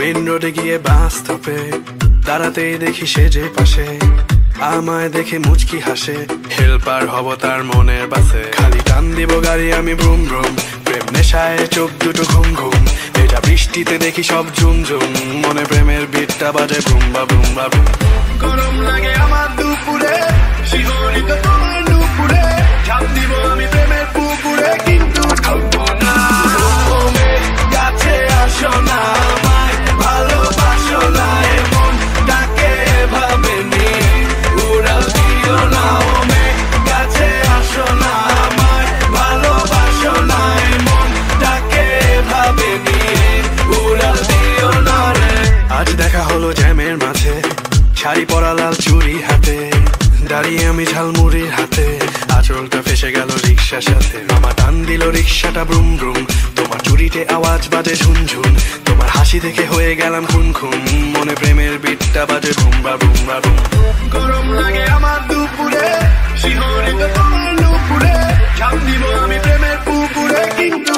Main রোডে গিয়ে বাস স্টপে দাঁড়াতেই দেখি সে যে পাশে আমায় দেখে মুচকি হাসে, হেল্পার হব তার মনের বাসে। খালি টান দিব গাড়ি আমি ব্রুম ব্রুম, প্রেম নেশায় চোখ দুটো ঘুম ঘুম। এটা বৃষ্টিতে দেখি সব ঝুম ঝুম, মনে প্রেমের বিটটা বাজে বুম বা বুম বা বুম। গরম লাগে আমার দুপুরে, শিহরিত তোমার নুপুরে, ঝাঁপ দিব আমি প্রেমের পুকুরে, কিন্তু ঢুকবো না। কাছে আসো না, আমায় ভালোবাসো না, এমন ডাকে ভাবে নি উড়াল দিও না। কাছে আসো না, আমায় ভালোবাসো না, এমন ডাকে ভাবে নি উড়াল দিও না রে। আজ দেখা হলো জ্যামের মাঝে, শাড়ি পরা লাল চুড়ি হাতে, দাঁড়িয়ে আমি ঝালমুড়ির হাতে, আঁচলটা ফেসে গেল রিক্সার সাথে। মামা টান দিল রিক্সাটা ব্রুম ব্রুম, তোমার চুরিতে আওয়াজ বাজে ঝুনঝুন, তোমার হাসি দেখে হয়ে গেলাম খুন খুন, মনে প্রেমের বিটটা বাজে বুম বা বুম বা বুম। গরম লাগে আমার দুপুরে, শিহরিত তোমার নুপুরে, ঝাঁপ দিব আমি প্রেমের পুকুরে, কিন্তু